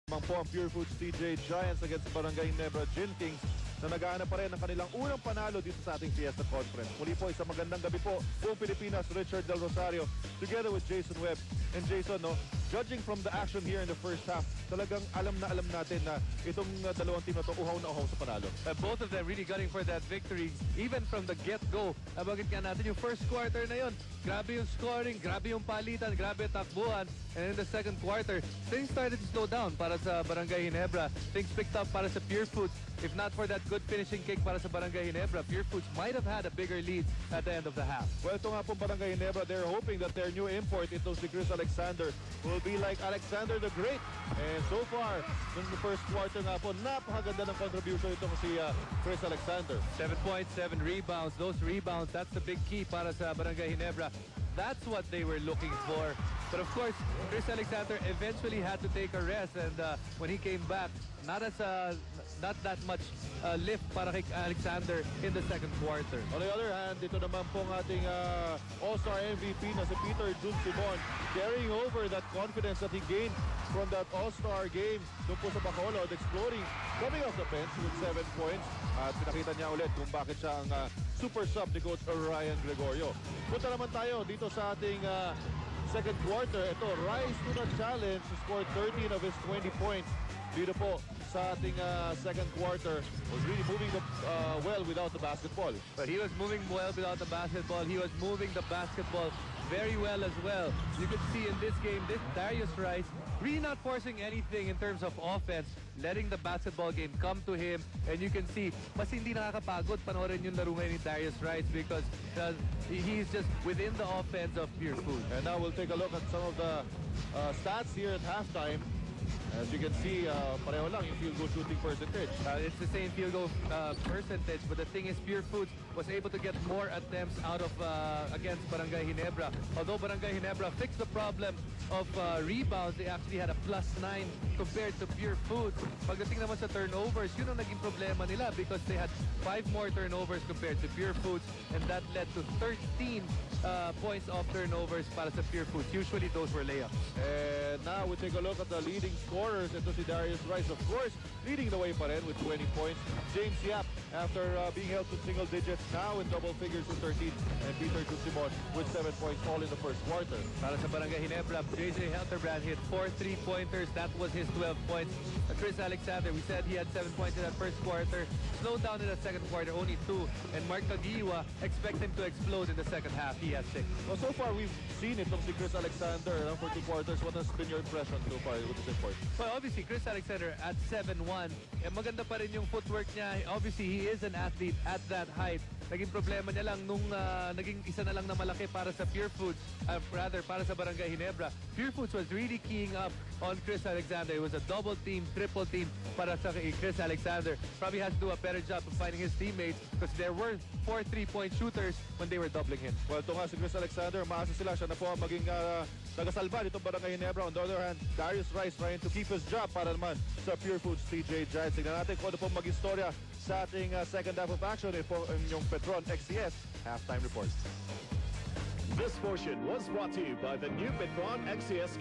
Mang po ang Purefoods TJ Giants against Barangay Ginebra Gin Kings na nag-aanap pa rin ng kanilang unang panalo dito sa ating Fiesta Conference. Muli po, isang magandang gabi po. Buong Pilipinas, Richard Del Rosario, together with Jason Webb. And Jason, judging from the action here in the first half, talagang alam natin na itong dalawang team na to uhaw na uhaw sa panalo. Both of them really gunning for that victory, even from the get-go. Abagit nga natin yung first quarter na yon. Grabe yung scoring, grabe yung palitan, grabe yung takbuhan. And in the second quarter, things started to slow down para sa Barangay Ginebra. Things picked up para sa Purefoods. If not for that good finishing kick para sa Barangay Ginebra, Purefoods might have had a bigger lead at the end of the half. Well, ito nga po Barangay Ginebra, they're hoping that their new import, itong si Chris Alexander, will be like Alexander the Great. And so far, in the first quarter nga po, napakaganda ng contribution itong si Chris Alexander. 7 points, 7 rebounds. Those rebounds, that's the big key para sa Barangay Ginebra. That's what they were looking for. But of course, Chris Alexander eventually had to take a rest, and when he came back, not that much lift para kay Alexander in the second quarter. On the other hand, ito naman pong ating All-Star MVP na si Peter Jun Simon, carrying over that confidence that he gained from that All-Star game doon po sa Bacolod, exploding, coming off the bench with 7 points. At pinakita niya ulit kung bakit siya ang super sub ni Coach Ryan Gregorio. Punta naman tayo dito sa ating second quarter. Ito, rise to the challenge to score 13 of his 20 points. Dito po sa ating second quarter, was really moving well without the basketball. But he was moving well without the basketball. He was moving the basketball very well as well. You could see in this game, this Darius Rice really not forcing anything in terms of offense, letting the basketball game come to him. And you can see, mas hindi nakakapagod panoorin yung laro ngayon ni Darius Rice because he's just within the offense of Purefoods. And now we'll take a look at some of the stats here at halftime. As you can see, pareho lang yung field goal shooting percentage. It's the same field goal percentage, but the thing is Purefoods was able to get more attempts out of against Barangay Ginebra. Although Barangay Ginebra fixed the problem of rebounds, they actually had a +9 compared to Purefoods. Pagdating naman sa turnovers, yun ang naging problema nila because they had 5 more turnovers compared to Purefoods, and that led to 13 points of turnovers para sa Purefoods. Usually those were layups. And now we take a look at the leading scorers. Ito si Darius Rice, of course, leading the way pa rin with 20 points. James Yap, after being held to single digits, now in double figures with 13. And Peter Simon with 7 points all in the first quarter. Para sa Barangay Ginebra, JJ Helterbrand hit 4 3-pointers. That was his 12 points. Chris Alexander, we said he had 7 points in that first quarter. Slowed down in the second quarter, only 2. And Mark Kagiwa, expect him to explode in the second half. He had 6. Well, so far we've seen it from si Chris Alexander for 2 quarters. What has been your impression so far with this import? Well, obviously, Chris Alexander at 7'1", maganda pa rin yung footwork niya. Obviously, he is an athlete at that height. Naging problema niya lang nung naging isa na lang na malaki para sa Purefoods, rather para sa Barangay Ginebra. Purefoods was really keying up on Chris Alexander. It was a double team, triple team para sa Chris Alexander. Probably has to do a better job of finding his teammates because there were 4 3-point shooters when they were doubling him. Well, ito nga si Chris Alexander, maasa sila siya na po ang maging nagasalba nitong Barangay Ginebra. On the other hand, Darius Rice trying to keep his job para naman sa Purefoods TJ Giants. Tignan natin kung ano pong maging istorya sa ating second half of action po yung Petron XCS halftime report. This portion was brought to you by the new Petron XCS